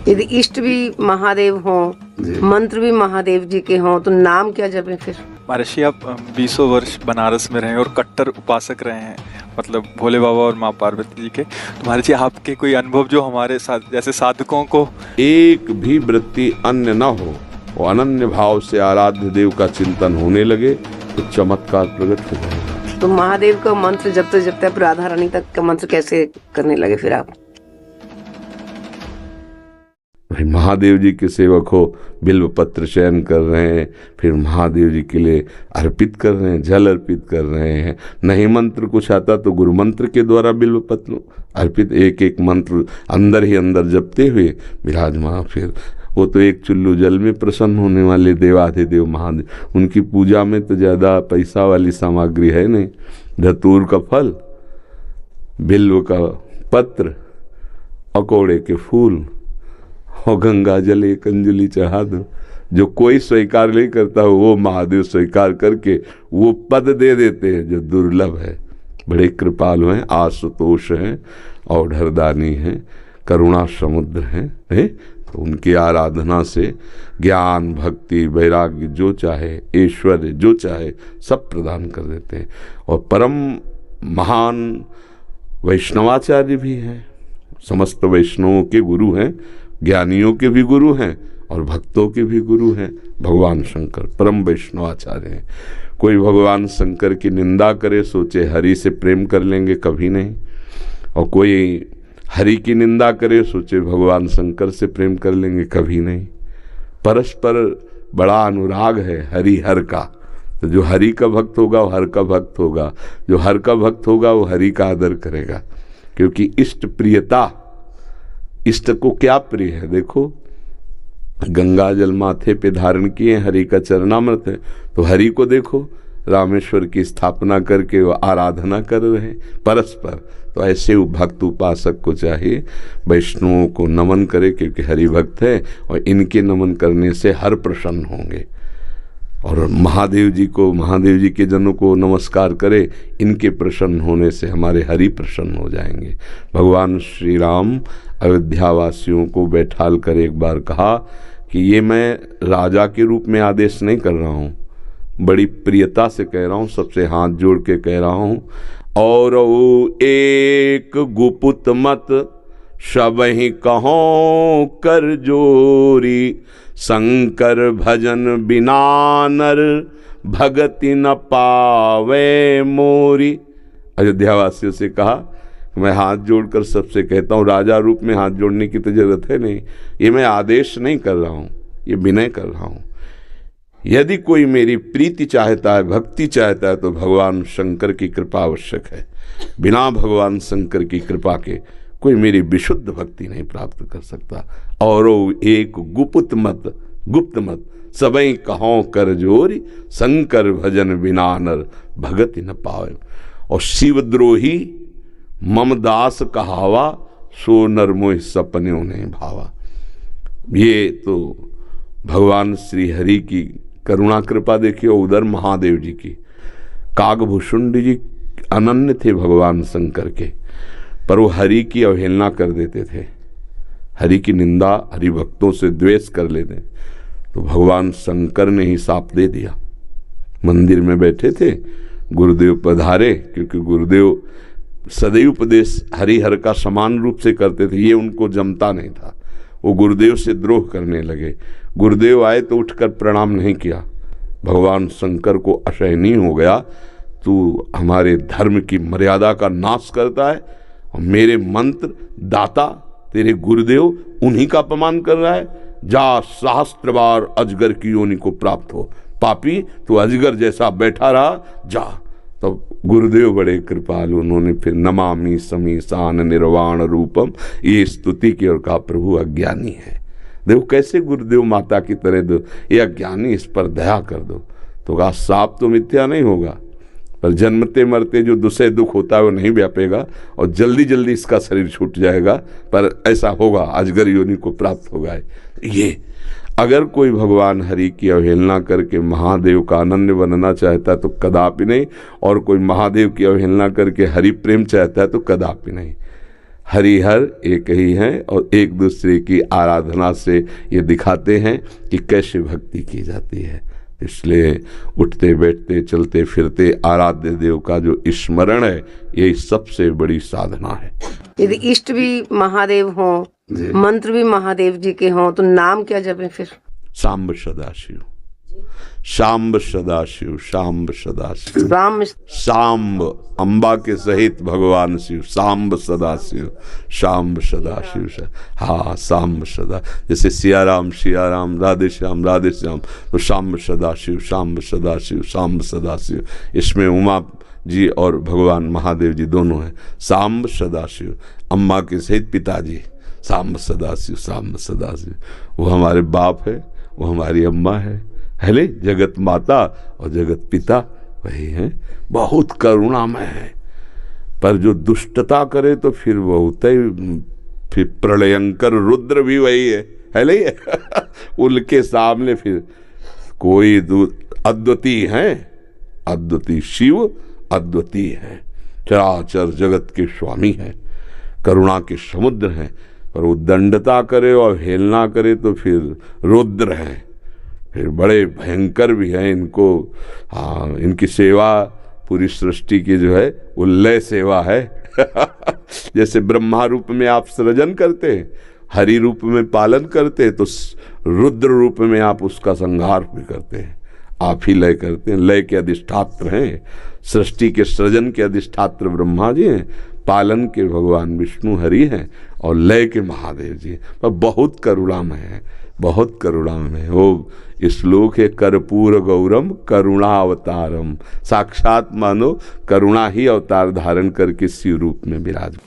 यदि इष्ट भी महादेव हों, मंत्र भी महादेव जी के हों, तो नाम क्या जपें फिर? महर्षि, आप 20 वर्ष बनारस में रहे और कट्टर उपासक रहे हैं, मतलब भोले बाबा और माँ पार्वती जी के। तो महर्षि, आपके कोई अनुभव जो हमारे साथ जैसे साधकों को एक भी वृत्ति अन्य न हो और अनन्य भाव से आराध्य देव का चिंतन होने लगे तो चमत्कार प्रकट हो जाएगा। तो महादेव का मंत्र जपते जपते फिर राधा रानी तक का मंत्र कैसे करने लगे फिर आप? भाई, महादेव जी के सेवक हो, बिल्व पत्र चयन कर रहे हैं, फिर महादेव जी के लिए अर्पित कर रहे हैं, जल अर्पित कर रहे हैं। नहीं मंत्र कुछ आता तो गुरु मंत्र के द्वारा बिल्व पत्र अर्पित, एक एक मंत्र अंदर ही अंदर जपते हुए विराजमान। फिर वो तो एक चुल्लू जल में प्रसन्न होने वाले देवाधिदेव महादेव, उनकी पूजा में तो ज़्यादा पैसा वाली सामग्री है नहीं। धतूर का फल, बिल्व का पत्र, अकोड़े के फूल और गंगा जल एक अंजलि चढ़ा दो। जो कोई स्वीकार नहीं करता हो वो महादेव स्वीकार करके वो पद दे देते हैं जो दुर्लभ है। बड़े कृपालु हैं, आशुतोष हैं, औढ़रदानी हैं, करुणा समुद्र हैं। तो उनकी आराधना से ज्ञान, भक्ति, वैराग्य जो चाहे, ऐश्वर्य जो चाहे सब प्रदान कर देते हैं। और परम महान वैष्णवाचार्य भी हैं, समस्त वैष्णवों के गुरु हैं, ज्ञानियों के भी गुरु हैं और भक्तों के भी गुरु हैं। भगवान शंकर परम वैष्णवाचार्य हैं। कोई भगवान शंकर की निंदा करे सोचे हरि से प्रेम कर लेंगे, कभी नहीं। और कोई हरि की निंदा करे सोचे भगवान शंकर से प्रेम कर लेंगे, कभी नहीं। परस्पर बड़ा अनुराग है हरि हर का। तो जो हरि का भक्त होगा वो हर का भक्त होगा, जो हर का भक्त होगा वो हरि का आदर करेगा। क्योंकि इष्ट प्रियता, इष्ट को क्या प्रिय है? देखो, गंगा जल माथे पे धारण किए, हरि का चरणामृत है, तो हरि को देखो रामेश्वर की स्थापना करके वो आराधना कर रहे हैं परस्पर। तो ऐसे भक्त उपासक को चाहिए वैष्णवों को नमन करे, क्योंकि हरि भक्त है और इनके नमन करने से हर प्रसन्न होंगे। और महादेव जी को, महादेव जी के जनों को नमस्कार करे, इनके प्रसन्न होने से हमारे हरि प्रसन्न हो जाएंगे। भगवान श्री राम अयोध्या वासियों को बैठाल कर एक बार कहा कि ये मैं राजा के रूप में आदेश नहीं कर रहा हूँ, बड़ी प्रियता से कह रहा हूँ, सबसे हाथ जोड़ के कह रहा हूँ। और एक गुपुत मत सबहि कहो कर जोरी, शंकर भजन बिना नर भगति न पावे मोरी। अयोध्या वासियों से कहा, मैं हाथ जोड़कर सबसे कहता हूँ, राजा रूप में हाथ जोड़ने की तो जरूरत है नहीं, ये मैं आदेश नहीं कर रहा हूँ, ये विनय कर रहा हूँ। यदि कोई मेरी प्रीति चाहता है, भक्ति चाहता है, तो भगवान शंकर की कृपा आवश्यक है। बिना भगवान शंकर की कृपा के कोई मेरी विशुद्ध भक्ति नहीं प्राप्त कर सकता। और एक गुप्त मत सबई कहों कर जोरी, शंकर भजन बिना नर भगति न पावे। और शिवद्रोही मम दास कहावा, सो नर मोह सपने नहीं भावा। ये तो भगवान श्री हरि की करुणा कृपा देखिए। उधर महादेव जी की, कागभूषुंड जी अनन्य थे भगवान शंकर के, पर वो हरि की अवहेलना कर देते थे, हरि की निंदा, हरि भक्तों से द्वेष कर लेते। तो भगवान शंकर ने ही साप दे दिया। मंदिर में बैठे थे, गुरुदेव पधारे, क्योंकि गुरुदेव सदैव उपदेश हरिहर का समान रूप से करते थे, ये उनको जमता नहीं था। वो गुरुदेव से द्रोह करने लगे। गुरुदेव आए तो उठकर प्रणाम नहीं किया। भगवान शंकर को असहनीय हो गया, तू हमारे धर्म की मर्यादा का नाश करता है और मेरे मंत्र दाता तेरे गुरुदेव उन्हीं का अपमान कर रहा है। जा, सहस्त्र बार अजगर की योनि को प्राप्त हो, पापी तू अजगर जैसा बैठा रहा, जा। तो गुरुदेव बड़े कृपालु, उन्होंने फिर नमामि समीसान निर्वाण रूपम ये स्तुति की और कहा, प्रभु अज्ञानी है। देखो कैसे गुरुदेव माता की तरह दो, ये अज्ञानी, इस पर दया कर दो। तो कहा, साप तो मिथ्या नहीं होगा, पर जन्मते मरते जो दुसे दुख होता है वो नहीं व्यापेगा और जल्दी जल्दी इसका शरीर छूट जाएगा, पर ऐसा होगा, अजगर योनि को प्राप्त होगा। ये अगर कोई भगवान हरि की अवहेलना करके महादेव का अनन्य बनना चाहता है तो कदापि नहीं, और कोई महादेव की अवहेलना करके हरि प्रेम चाहता है तो कदापि नहीं। हरिहर एक ही हैं और एक दूसरे की आराधना से ये दिखाते हैं कि कैसे भक्ति की जाती है। इसलिए उठते बैठते चलते फिरते आराध्य देव का जो स्मरण है, यही सबसे बड़ी साधना है। यदि इष्ट भी महादेव हों, मंत्र भी महादेव जी के हों, तो नाम क्या जपें फिर? सांब सदाशिव, सांब सदाशिव, सांब सदाशिव, राम सांब अम्बा के सहित भगवान शिव, सांब सदाशिव, सांब सदाशिव। हाँ, सांब सदा, जैसे सिया राम राधे श्याम तो सांब सदाशिव, सांब सदाशिव, सांब सदाशिव। इसमें उमा जी और भगवान महादेव जी दोनों हैं। सांब सदाशिव, अम्मा के सहित पिताजी, सांब सदाशिव, सांब सदाशिव। वो हमारे बाप है, वो हमारी अम्मा है ले, जगत माता और जगत पिता वही हैं। बहुत करुणामय है, पर जो दुष्टता करे तो फिर बहुत ही, फिर प्रलयंकर रुद्र भी वही है ले। उनके सामने फिर कोई अद्वितीय है, अद्वितीय शिव अद्वितीय है, चराचर जगत के स्वामी है, करुणा के समुद्र हैं। पर वो दंडता करे और हेलना करे तो फिर रुद्र हैं, फिर बड़े भयंकर भी हैं। इनको हाँ, इनकी सेवा पूरी सृष्टि की जो है वो लय सेवा है। जैसे ब्रह्मा रूप में आप सृजन करते हैं, हरि रूप में पालन करते हैं, तो रुद्र रूप में आप उसका संहार भी करते हैं। आप ही लय करते हैं, लय के अधिष्ठात्र हैं। सृष्टि के सृजन के अधिष्ठात्र ब्रह्मा जी हैं, पालन के भगवान विष्णु हरि हैं और लय के महादेव जी। पर बहुत करुणामय है, बहुत करुणामय है। वो श्लोक है, कर्पूर गौरम करुणा अवतारम। साक्षात मानो करुणा ही अवतार धारण करके शिव रूप में विराज